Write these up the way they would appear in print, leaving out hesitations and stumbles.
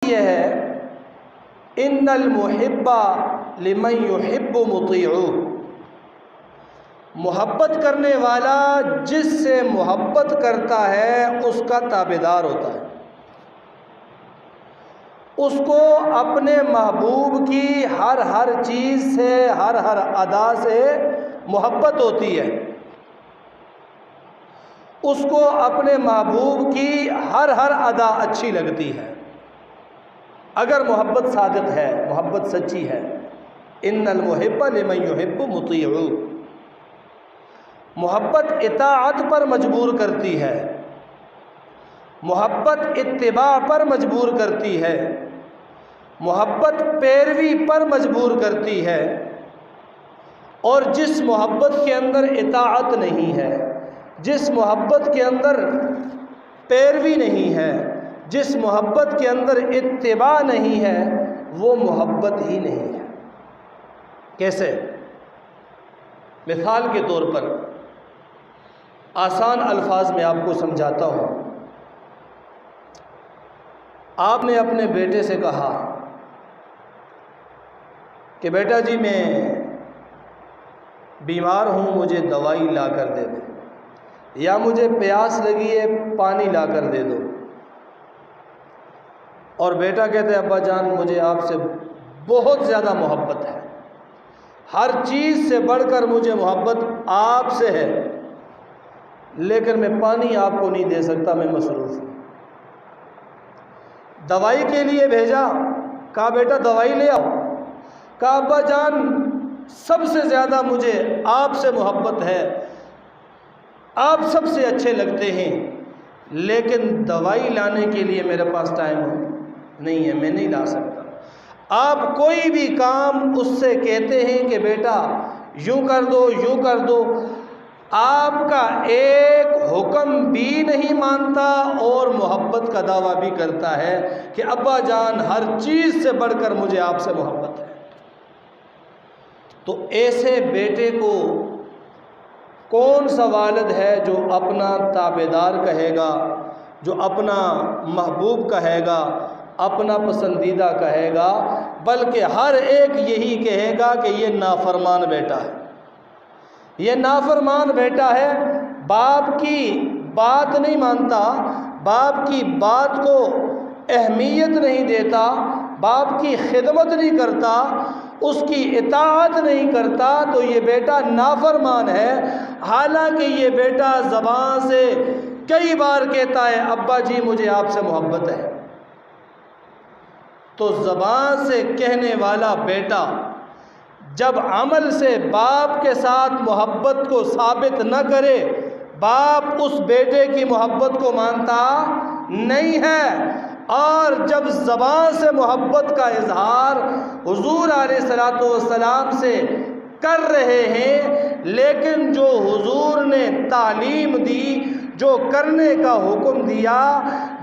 यह है, इन्नल मुहिब्बा लिमन युहिब्बु मुतीउ, मोहब्बत करने वाला जिससे मोहब्बत करता है उसका ताबेदार होता है, उसको अपने महबूब की हर चीज़ से, हर अदा से मोहब्बत होती है, उसको अपने महबूब की हर अदा अच्छी लगती है अगर मोहब्बत सादिक है, मोहब्बत सच्ची है। इन्नल मुहिब्बा लिमन युहिब्बु मुतीउ, मोहब्बत इताअत पर मजबूर करती है, मोहब्बत इत्तिबा पर मजबूर करती है, मोहब्बत पैरवी पर मजबूर करती है। और जिस मोहब्बत के अंदर इताअत नहीं है, जिस मोहब्बत के अंदर पैरवी नहीं है, जिस मोहब्बत के अंदर इत्तिबा नहीं है, वो मोहब्बत ही नहीं है। कैसे? मिसाल के तौर पर आसान अल्फाज में आपको समझाता हूँ। आपने अपने बेटे से कहा कि बेटा जी मैं बीमार हूँ, मुझे दवाई ला कर दे दो, या मुझे प्यास लगी है, पानी ला कर दे दो। और बेटा कहते हैं अब्बा जान मुझे आपसे बहुत ज़्यादा मोहब्बत है, हर चीज़ से बढ़कर मुझे मोहब्बत आपसे है, लेकिन मैं पानी आपको नहीं दे सकता, मैं मसरूफ़ हूँ। दवाई के लिए भेजा, कहा बेटा दवाई ले आओ। कहा अब्बा जान सबसे ज़्यादा मुझे आपसे मोहब्बत है, आप सबसे अच्छे लगते हैं, लेकिन दवाई लाने के लिए मेरे पास टाइम नहीं है, मैं नहीं ला सकता। आप कोई भी काम उससे कहते हैं कि बेटा यूँ कर दो, यूँ कर दो, आपका एक हुक्म भी नहीं मानता और मोहब्बत का दावा भी करता है कि अब्बा जान हर चीज़ से बढ़कर मुझे आपसे मोहब्बत है। तो ऐसे बेटे को कौन सा वालिद है जो अपना ताबेदार कहेगा, जो अपना महबूब कहेगा, अपना पसंदीदा कहेगा, बल्कि हर एक यही कहेगा कि ये नाफरमान बेटा है, ये नाफरमान बेटा है, बाप की बात नहीं मानता, बाप की बात को अहमियत नहीं देता, बाप की खिदमत नहीं करता, उसकी इताअत नहीं करता, तो ये बेटा नाफरमान है। हालांकि ये बेटा ज़बान से कई बार कहता है अब्बा जी मुझे आपसे मोहब्बत है। तो ज़बान से कहने वाला बेटा जब अमल से बाप के साथ मोहब्बत को साबित न करे, बाप उस बेटे की मोहब्बत को मानता नहीं है। और जब ज़बान से मोहब्बत का इजहार हुजूर अलैहिस्सलातु वस्सलाम से कर रहे हैं, लेकिन जो हुजूर ने तालीम दी, जो करने का हुक्म दिया,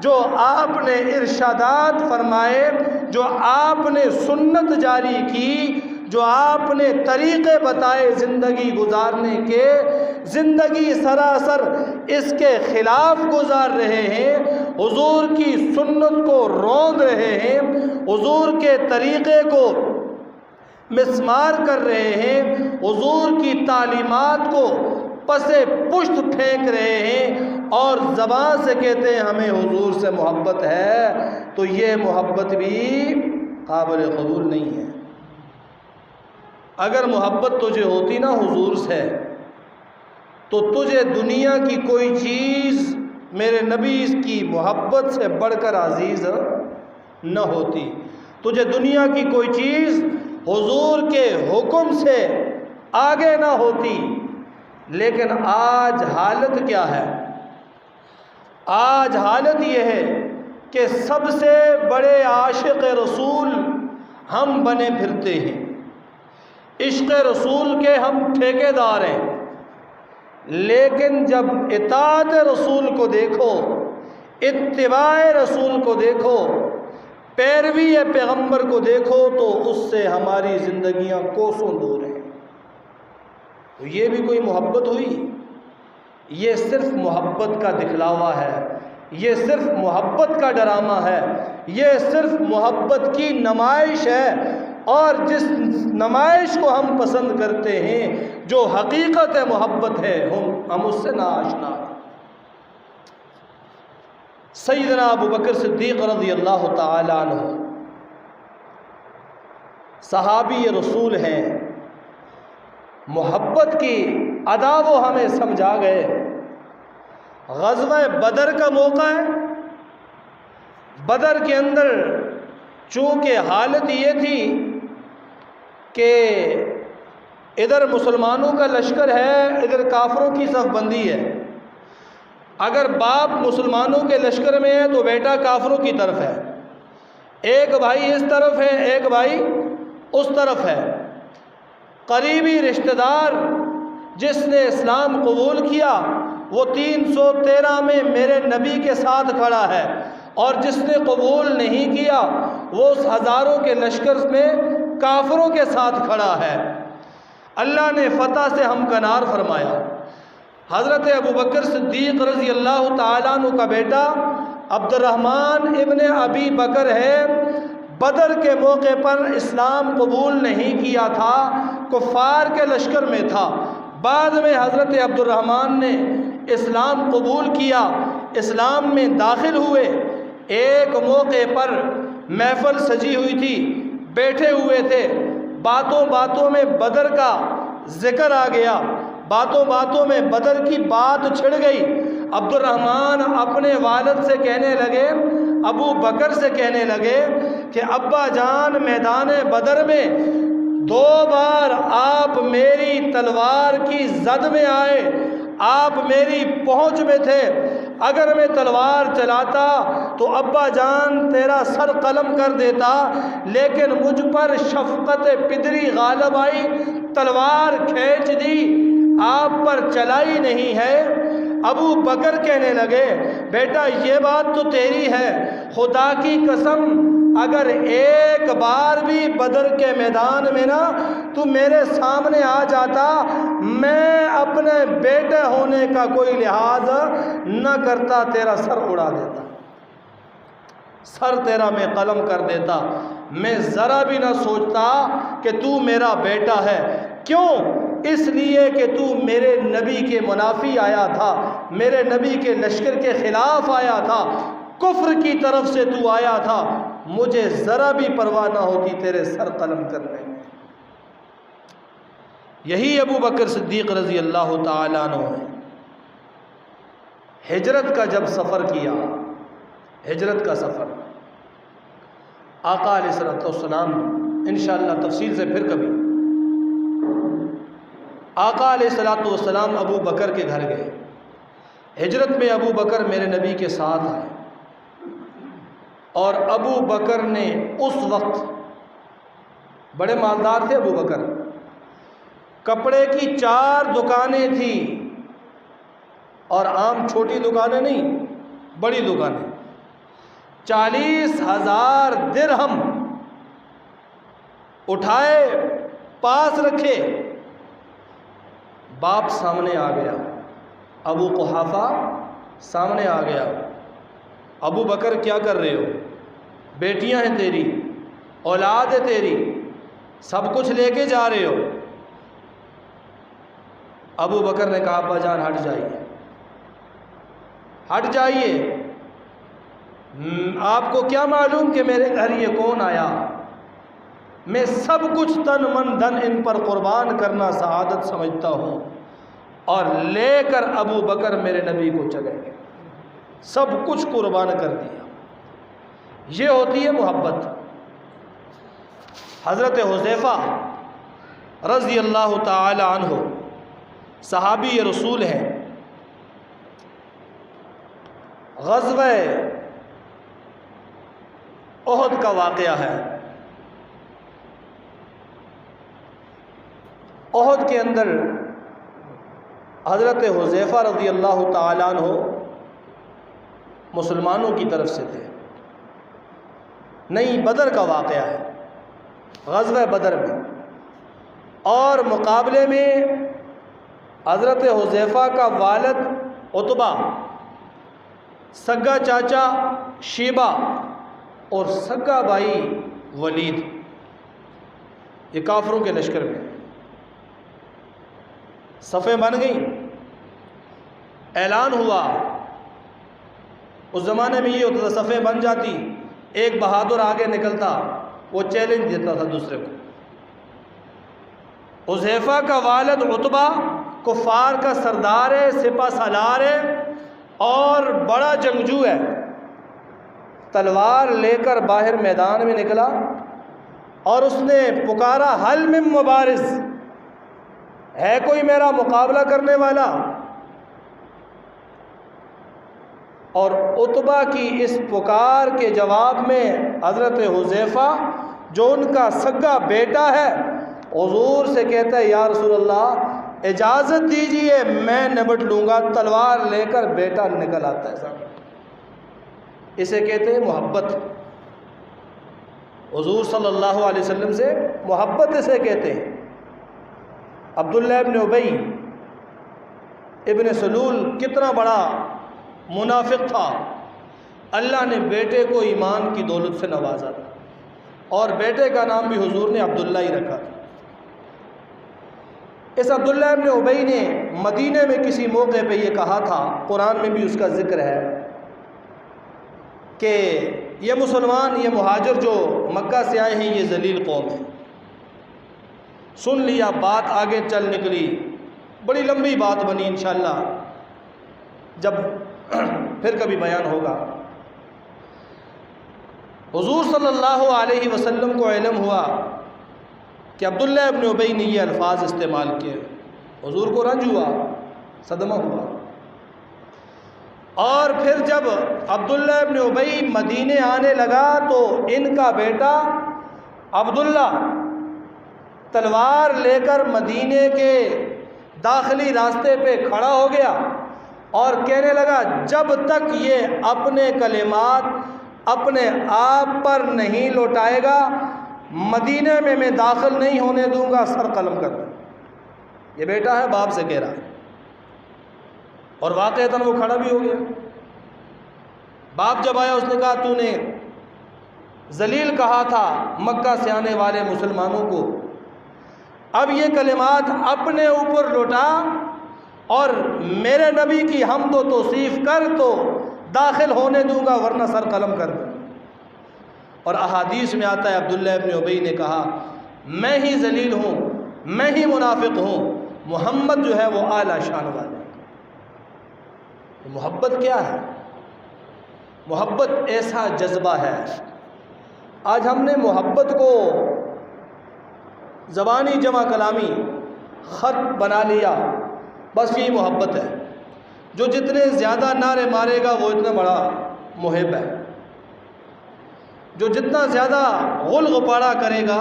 जो आपने इरशादात फरमाए, जो आपने सुन्नत जारी की, जो आपने तरीक़े बताए ज़िंदगी गुजारने के, ज़िंदगी सरासर इसके ख़िलाफ़ गुजार रहे हैं, हुजूर की सुन्नत को रौंद रहे हैं, हुजूर के तरीक़े को मिस्मार कर रहे हैं, हुजूर की तालीमात को पसे पुश्त फेंक रहे हैं और ज़बान से कहते हैं हमें हुजूर से मोहब्बत है, तो ये मोहब्बत भी काबिल कबूल नहीं है। अगर मोहब्बत तुझे होती ना हुजूर से, तो तुझे दुनिया की कोई चीज़ मेरे नबी की मोहब्बत से बढ़कर अजीज़ न होती, तुझे दुनिया की कोई चीज़ हुजूर के हुक्म से आगे ना होती। लेकिन आज हालत क्या है? आज हालत यह है कि सबसे बड़े आशिक़ रसूल हम बने फिरते हैं, इश्क़ रसूल के हम ठेकेदार हैं, लेकिन जब इताअत रसूल को देखो, इत्तिबाए रसूल को देखो, पैरवी पैगंबर को देखो, तो उससे हमारी ज़िंदगियां कोसों दूर हैं। तो ये भी कोई मोहब्बत हुई? ये सिर्फ मोहब्बत का दिखलावा है, ये सिर्फ मोहब्बत का ड्रामा है, ये सिर्फ मोहब्बत की नुमाइश है। और जिस नुमाइश को हम पसंद करते हैं, जो हकीकत मोहब्बत है, हम उससे ना आशना। सैयदना अबू बकर सिद्दीक़ रज़ी अल्लाह ताला अन्हु सहाबी रसूल हैं। मोहब्बत की अदा वो हमें समझा गए। ग़ज़वा बदर का मौका है। बदर के अंदर चूँकि हालत ये थी कि इधर मुसलमानों का लश्कर है, इधर काफरों की सफ़बंदी है। अगर बाप मुसलमानों के लश्कर में है तो बेटा काफरों की तरफ है। एक भाई इस तरफ है, एक भाई उस तरफ है। करीबी रिश्तेदार जिसने इस्लाम कबूल किया वो 313 में मेरे नबी के साथ खड़ा है, और जिसने कबूल नहीं किया वो उस हज़ारों के लश्कर में काफरों के साथ खड़ा है। अल्लाह ने फ़तह से हमकनार फरमाया। हज़रत अबू बकर सिद्दीक़ रज़ी अल्लाह ताला अन्हु का बेटा अब्दुर्रहमान इब्न अबी बकर है। बदर के मौके पर इस्लाम कबूल नहीं किया था, कुफ़ार के लश्कर में था। बाद में हज़रत अब्दुर्रहमान ने इस्लाम कबूल किया, इस्लाम में दाखिल हुए। एक मौके पर महफ़िल सजी हुई थी, बैठे हुए थे। बातों बातों में बदर का ज़िक्र आ गया, बातों बातों में बदर की बात छिड़ गई। अब्दुर्रहमान अपने वालिद से कहने लगे, अबू बकर से कहने लगे कि अब्बा जान, मैदान बदर में 2 बार आप मेरी तलवार की जद में आए, आप मेरी पहुंच में थे। अगर मैं तलवार चलाता तो अब्बा जान तेरा सर कलम कर देता, लेकिन मुझ पर शफ़क़त पिदरी गालिब आई, तलवार खींच दी, आप पर चलाई नहीं है। अबू बकर कहने लगे, बेटा ये बात तो तेरी है, खुदा की कसम अगर एक बार भी बदर के मैदान में ना तू मेरे सामने आ जाता, मैं अपने बेटे होने का कोई लिहाज न करता, तेरा सर उड़ा देता, सर तेरा मैं कलम कर देता। मैं ज़रा भी ना सोचता कि तू मेरा बेटा है। क्यों? इसलिए कि तू मेरे नबी के मुनाफी आया था, मेरे नबी के लश्कर के ख़िलाफ़ आया था, कुफ्र की तरफ से तू आया था। मुझे ज़रा भी परवाह ना होती तेरे सर कलम करने में। यही अबू बकर सिद्दीक़ रज़ी अल्लाह ताला अन्हु है। हिजरत का जब सफ़र किया, हिजरत का सफ़र, आका अलैहिस्सलाम, इंशाअल्लाह तफसील से फिर कभी, आका अलैहिस्सलाम अबू बकर के घर गए। हिजरत में अबू बकर मेरे नबी के साथ आए, और अबू बकर ने उस वक्त, बड़े मालदार थे अबू बकर, कपड़े की 4 दुकानें थी, और आम छोटी दुकानें नहीं, बड़ी दुकानें। 40,000 दिरहम उठाए, पास रखे। बाप सामने आ गया, अबू कुहाफा सामने आ गया। अबू बकर क्या कर रहे हो? बेटियां हैं तेरी, औलाद है तेरी, सब कुछ लेके जा रहे हो। अबू बकर ने कहा, अब्बा जान हट जाइए, हट जाइए, आपको क्या मालूम कि मेरे घर ये कौन आया? मैं सब कुछ तन मन धन इन पर कुर्बान करना सआदत समझता हूँ। और लेकर अबू बकर मेरे नबी को चले गए, सब कुछ कुर्बान कर दिया। ये होती है मोहब्बत। हज़रत हुज़ैफ़ा रज़ी अल्लाह ताला अन्हु सहाबी रसूल हैं। ग़ज़वा उहद का वाक़या है। उहद के अंदर हज़रत हुज़ैफ़ा रज़ी अल्लाह ताला अन्हु मुसलमानों की तरफ से थे। नहीं, बदर का वाक़या है, ग़ज़वा बदर में। और मुकाबले में हज़रत हुज़ैफ़ा का वालिद उतबा सगा चाचा शेबा और सगा भाई वलीद, ये काफरों के लश्कर में सफ़ें बन गई। ऐलान हुआ, उस ज़माने में ये होता था सफ़ें बन जाती, एक बहादुर आगे निकलता, वो चैलेंज देता था दूसरे को। हुज़ैफा का वालिद उतबा कुफ़ार का सरदार है, सिपा सालार है और बड़ा जंगजू है। तलवार लेकर बाहर मैदान में निकला और उसने पुकारा, हल मिन मुबारिज़, है कोई मेरा मुकाबला करने वाला? और उतबा की इस पुकार के जवाब में हज़रत हुज़ैफा जो उनका सगा बेटा है हुज़ूर से कहता है, या रसूल अल्लाह इजाज़त दीजिए मैं निपट लूँगा। तलवार लेकर बेटा निकल आता है सामने। इसे कहते हैं मोहब्बत। हुज़ूर सल्लल्लाहु अलैहि वसल्लम से मोहब्बत इसे कहते हैं। अब्दुल्लाह इब्न उबई इब्न सलूल कितना बड़ा मुनाफिक था, अल्लाह ने बेटे को ईमान की दौलत से नवाजा था और बेटे का नाम भी हुजूर ने अब्दुल्ला ही रखा था। इस अब्दुल्लाह इब्न उबई ने मदीने में किसी मौके पे ये कहा था, कुरान में भी उसका जिक्र है कि ये मुसलमान, ये मुहाजिर जो मक्का से आए हैं, ये जलील कौम है। सुन लिया, बात आगे चल निकली, बड़ी लंबी बात बनी, इंशाअल्लाह जब फिर कभी बयान होगा। हुजूर सल्लल्लाहु अलैहि वसल्लम को इल्म हुआ कि अब्दुल्लाह इब्न उबई ने ये अल्फाज इस्तेमाल किए। हुजूर को रंज हुआ, सदमा हुआ। और फिर जब अब्दुल्लाह इब्न उबई मदीने आने लगा तो इनका बेटा अब्दुल्ला तलवार लेकर मदीने के दाखिली रास्ते पे खड़ा हो गया और कहने लगा, जब तक ये अपने कलिमात अपने आप पर नहीं लौटाएगा मदीने में मैं दाखिल नहीं होने दूंगा, सर कलम कर दूँ। ये बेटा है, बाप से कह रहा है और वाक़ईतन वो खड़ा भी हो गया। बाप जब आया उसने कहा, तूने जलील कहा था मक्का से आने वाले मुसलमानों को, अब ये कलिमात अपने ऊपर लौटा और मेरे नबी की हम तो तौसीफ़ कर तो दाखिल होने दूंगा, वरना सर कलम कर दूँ। और अहादीस में आता है अब्दुल्लाह इब्न उबई ने कहा, मैं ही जलील हूँ, मैं ही मुनाफिक हूँ, मोहम्मद जो है वो आला शान वाले। तो मोहब्बत क्या है? मोहब्बत ऐसा जज्बा है। आज हमने मोहब्बत को ज़बानी जमा कलामी ख़त बना लिया, बस यही मोहब्बत है। जो जितने ज़्यादा नारे मारेगा वो इतना बड़ा मुहिब है, जो जितना ज़्यादा गुल गुपाड़ा करेगा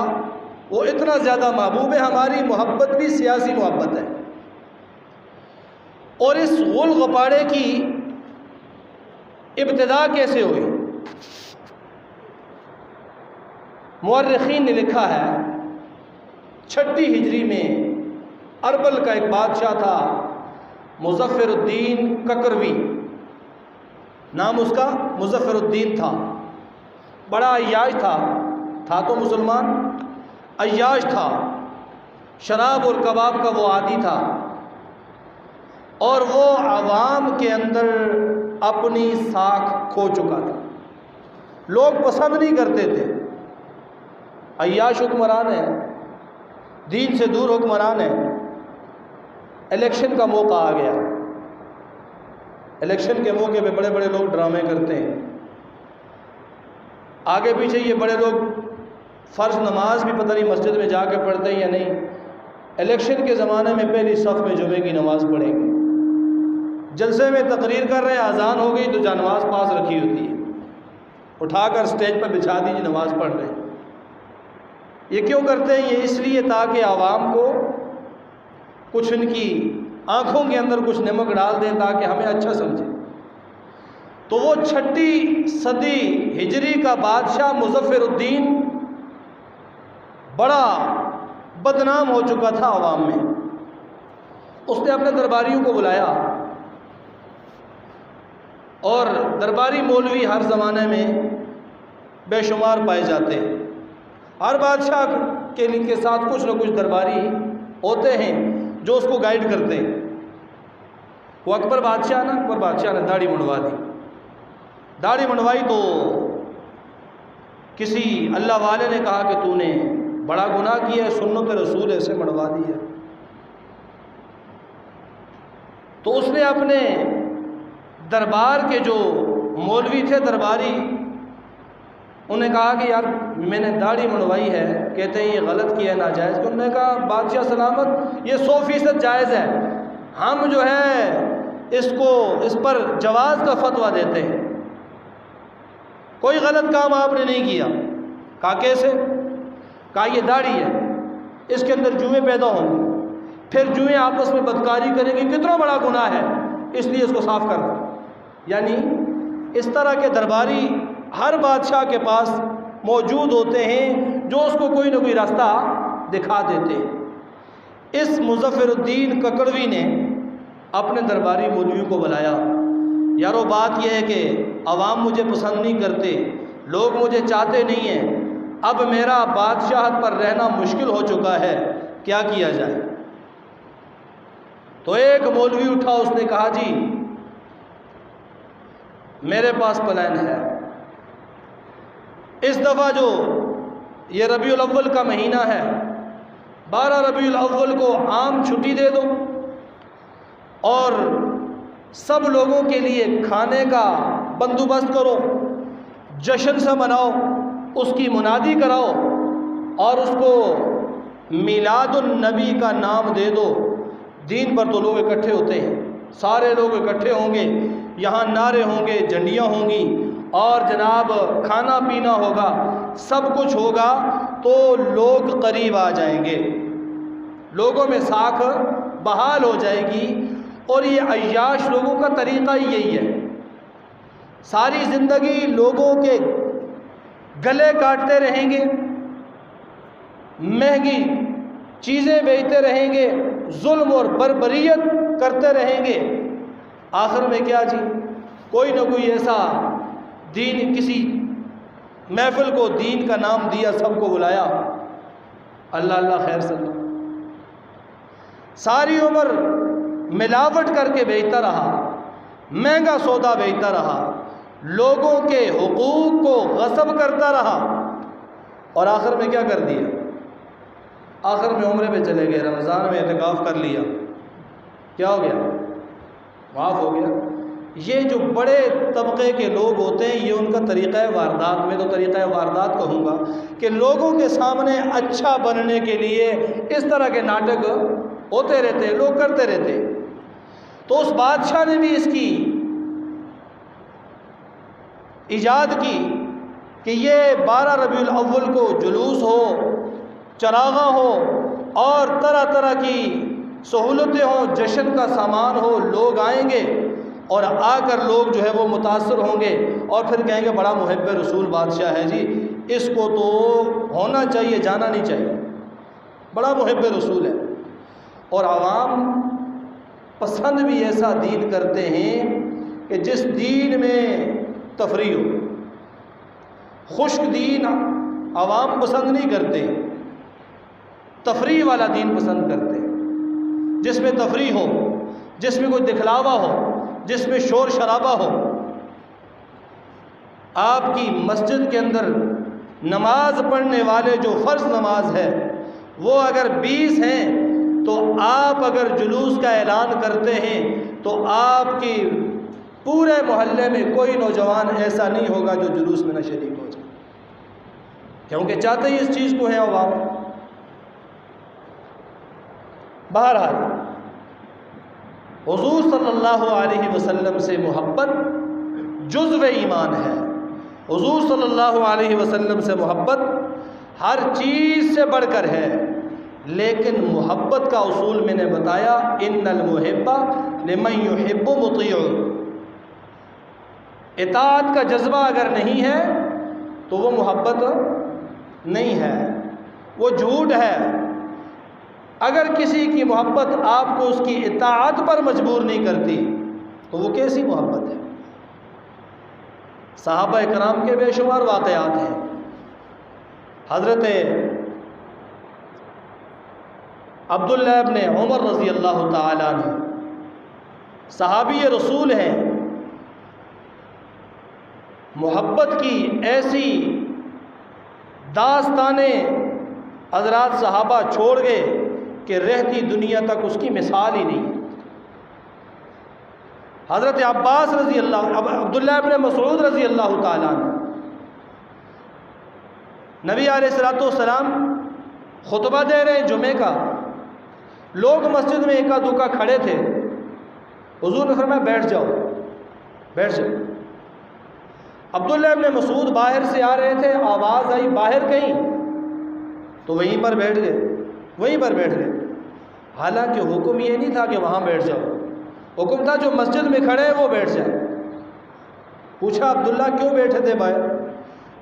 वो इतना ज़्यादा महबूब है। हमारी मोहब्बत भी सियासी मोहब्बत है और इस गुल गुपाड़े की इब्तिदा कैसे हुई? मुअर्रिखीन ने लिखा है 6ठी हिजरी में अरबल का एक बादशाह था, मुज़फ़्फ़रुद्दीन ककरवी नाम उसका मुज़फ़्फ़रुद्दीन था। बड़ा अय्याश था तो मुसलमान, अय्याश था, शराब और कबाब का वो आदी था और वो आवाम के अंदर अपनी साख खो चुका था। लोग पसंद नहीं करते थे। अय्याश हुक्मरान है, दीन से दूर हुक्मरान है। इलेक्शन का मौका आ गया। इलेक्शन के मौके पे बड़े बड़े लोग ड्रामे करते हैं। आगे पीछे ये बड़े लोग फ़र्ज़ नमाज भी पता नहीं मस्जिद में जाके पढ़ते हैं या नहीं। इलेक्शन के ज़माने में पहली सफ़ में जुमे की नमाज़ पढ़ेंगे। जलसे में तकरीर कर रहे हैं, अजान हो गई तो जानमाज़ पास रखी होती है, उठाकर स्टेज पर बिछा दीजिए, नमाज़ पढ़ रहे हैं। ये क्यों करते हैं? ये इसलिए ताकि आवाम को कुछ इनकी आँखों के अंदर कुछ नमक डाल दें ताकि हमें अच्छा समझें। तो वो 6ठी सदी हिजरी का बादशाह मुज़फ़्फ़रुद्दीन बड़ा बदनाम हो चुका था आवाम में। उसने अपने दरबारियों को बुलाया और दरबारी मौलवी हर ज़माने में बेशुमार पाए जाते हैं। हर बादशाह के साथ कुछ न कुछ दरबारी होते हैं जो उसको गाइड करते हैं। वो अकबर बादशाह ने दाढ़ी मुंडवा दी। दाढ़ी मुंडवाई तो किसी अल्लाह वाले ने कहा कि तूने बड़ा गुनाह किया है, सुन्नत रसूल ऐसे मुंडवा दी है। तो उसने अपने दरबार के जो मौलवी थे, दरबारी, उन्हें कहा कि यार मैंने दाढ़ी मुंडवाई है, कहते हैं ये गलत किया है, नाजायज़। तो उन्होंने कहा बादशाह सलामत, ये 100% जायज़ है, हम जो है इस पर जवाज़ का फतवा देते हैं, कोई गलत काम आपने नहीं किया। कहा कैसे? कहा ये दाढ़ी है, इसके अंदर जुएँ पैदा होंगे, फिर जुएँ आपस में बदकारी करेंगे, कितना बड़ा गुनाह है, इसलिए इसको साफ कर दो। यानी इस तरह के दरबारी हर बादशाह के पास मौजूद होते हैं जो उसको कोई ना कोई रास्ता दिखा देते हैं। इस मुज़फ़्फ़रुद्दीन ककड़वी ने अपने दरबारी मौलवियों को बुलाया, यारो बात यह है कि अवाम मुझे पसंद नहीं करते, लोग मुझे चाहते नहीं हैं, अब मेरा बादशाहत पर रहना मुश्किल हो चुका है, क्या किया जाए? तो एक मौलवी उठा, उसने कहा जी मेरे पास प्लान है। इस दफ़ा जो ये रबीउल अव्वल का महीना है, 12 रबीउल अव्वल को आम छुट्टी दे दो और सब लोगों के लिए खाने का बंदोबस्त करो, जश्न से मनाओ, उसकी मुनादी कराओ और उसको मिलादुन नबी का नाम दे दो। दीन पर तो लोग इकट्ठे होते हैं, सारे लोग इकट्ठे होंगे, यहाँ नारे होंगे, झंडियाँ होंगी और जनाब खाना पीना होगा, सब कुछ होगा, तो लोग करीब आ जाएंगे, लोगों में साख बहाल हो जाएगी। और ये अय्याश लोगों का तरीक़ा ही यही है, सारी ज़िंदगी लोगों के गले काटते रहेंगे, महंगी चीज़ें बेचते रहेंगे, जुल्म और बर्बरियत करते रहेंगे। आखिर में क्या जी, कोई ना कोई ऐसा दीन, किसी महफिल को दीन का नाम दिया, सबको बुलाया, अल्लाह अल्लाह खैर सल्ला, सारी उम्र मिलावट करके बेचता रहा, महंगा सौदा बेचता रहा, लोगों के हुकूक को गस्ब करता रहा और आखिर में क्या कर दिया? आखिर में उम्रे पे चले गए, रमज़ान में एतिकाफ़ कर लिया, क्या हो गया? माफ़ हो गया। ये जो बड़े तबके के लोग होते हैं, ये उनका तरीक़ा वारदात, में तो तरीक़ा वारदात कहूँगा कि लोगों के सामने अच्छा बनने के लिए इस तरह के नाटक होते रहते, लोग करते रहते। तो उस बादशाह ने भी इसकी इजाद की कि ये 12 रबीउल अव्वल को जुलूस हो, चरागा हो और तरह तरह की सहूलतें हों, जश्न का सामान हो, लोग आएंगे और आकर लोग जो है वो मुतासर होंगे और फिर कहेंगे बड़ा मुहिब्ब रसूल बादशाह है जी, इसको तो होना चाहिए, जाना नहीं चाहिए, बड़ा मुहिब्ब रसूल है। और आवाम पसंद भी ऐसा दीन करते हैं कि जिस दीन में तफरी हो। खुश्क दीन आवाम पसंद नहीं करते, तफरी वाला दीन पसंद करते हैं, जिसमें तफरी हो, जिसमें कोई दिखलावा हो, जिसमें शोर शराबा हो। आपकी मस्जिद के अंदर नमाज पढ़ने वाले जो फ़र्ज़ नमाज है वो अगर 20 हैं, तो आप अगर जुलूस का ऐलान करते हैं तो आपकी पूरे मोहल्ले में कोई नौजवान ऐसा नहीं होगा जो जुलूस में न शरीक हो जाए, क्योंकि चाहते ही इस चीज़ को है अवाम। बहरहाल हुज़ूर सल्लल्लाहु अलैहि वसल्लम से मोहब्बत जुज़्व ईमान है। हुज़ूर सल्लल्लाहु अलैहि वसल्लम से मोहब्बत हर चीज़ से बढ़कर है, लेकिन मोहब्बत का उसूल मैंने बताया, इन्नल मुहिब्बा लिमन युहिब्बु मुतीअ। इताअत का जज्बा अगर नहीं है तो वो मोहब्बत नहीं है, वो झूठ है। अगर किसी की मोहब्बत आपको उसकी इताअत पर मजबूर नहीं करती तो वो कैसी मोहब्बत है? सहाबा इकराम के बेशुमार वाक़यात हैं। हज़रत अब्दुल्लाह इब्न उमर रज़ी अल्लाह ताला अन्हु सहाबी रसूल हैं। मोहब्बत की ऐसी दास्तानें हज़रात सहाबा छोड़ गए कि रहती दुनिया तक उसकी मिसाल ही नहीं। हज़रत अब्बास रज़ी अल्लाह अब्दुल्लाह इब्न मसऊद रज़ी अल्लाह ताला अन्हु नबी अलैहिस्सलाम खुतबा दे रहे हैं जुमे का। लोग मस्जिद में एका दुका खड़े थे। हुजूर ने फरमाया बैठ जाओ, बैठ जाओ। अब्दुल्लाह इब्न मसूद बाहर से आ रहे थे, आवाज़ आई बाहर कहीं, तो वहीं पर बैठ गए, वहीं पर बैठ गए। हालांकि हुक्म ये नहीं था कि वहाँ बैठ जाओ, हुक्म था जो मस्जिद में खड़े हैं वो बैठ जाए। पूछा अब्दुल्ला क्यों बैठे थे बाहर?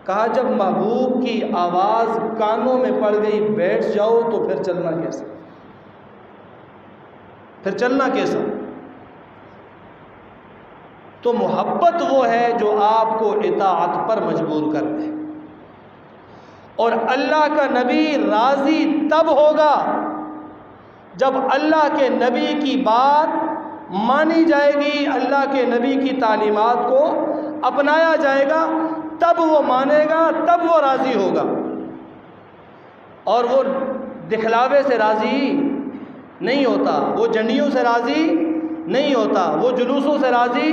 कहा जब महबूब की आवाज़ कानों में पड़ गई बैठ जाओ तो फिर चलना कैसा, फिर चलना कैसा। तो मोहब्बत वो है जो आपको इताअत पर मजबूर कर दे। और अल्लाह का नबी राज़ी तब होगा जब अल्लाह के नबी की बात मानी जाएगी, अल्लाह के नबी की तालीमात को अपनाया जाएगा, तब वो मानेगा, तब वो राज़ी होगा। और वो दिखलावे से राज़ी नहीं होता, वो जंडियों से राज़ी नहीं होता, वो जुलूसों से राज़ी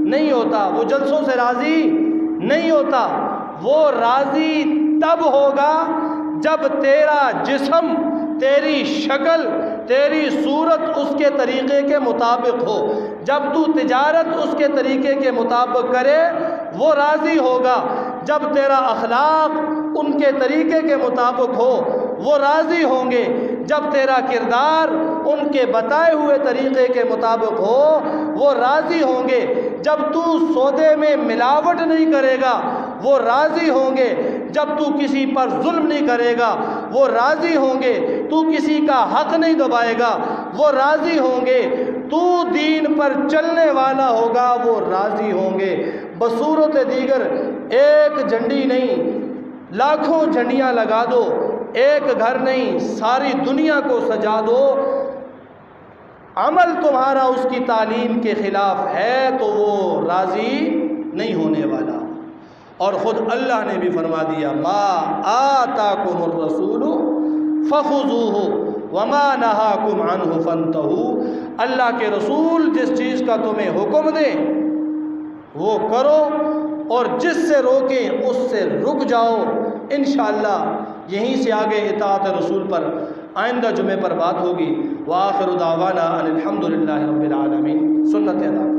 नहीं होता, वो जलसों से राज़ी नहीं होता। वो राज़ी तब होगा जब तेरा जिस्म, तेरी शक्ल, तेरी सूरत उसके तरीक़े के मुताबिक हो। जब तू तिजारत उसके तरीक़े के मुताबिक करे वो राज़ी होगा। जब तेरा अखलाक उनके तरीक़े के मुताबिक हो वो राज़ी होंगे। जब तेरा किरदार उनके बताए हुए तरीक़े के मुताबिक हो वो राज़ी होंगे। जब तू सौदे में मिलावट नहीं करेगा वो राज़ी होंगे। जब तू किसी पर जुल्म नहीं करेगा वो राज़ी होंगे। तू किसी का हक़ नहीं दबाएगा वो राज़ी होंगे। तू दीन पर चलने वाला होगा वो राज़ी होंगे। बसूरत दीगर एक झंडी नहीं लाखों झंडियाँ लगा दो, एक घर नहीं सारी दुनिया को सजा दो, अमल तुम्हारा उसकी तालीम के ख़िलाफ़ है तो वो राज़ी नहीं होने वाला। और ख़ुद अल्लाह ने भी फरमा दिया मा आताकुमुर रसूलु फखुज़ूहु वमा नहाकुम अन्हु फंतहू। अल्लाह के रसूल जिस चीज़ का तुम्हें हुक्म दें वो करो और जिससे रोकें उससे रुक जाओ। इंशाअल्लाह यहीं से आगे इताअत रसूल पर आइंदा जुमे पर बात होगी। व आखिरु दावाना अनिल हम्दुलिल्लाहि रब्बिल आलमीन। सुन्नत अदा।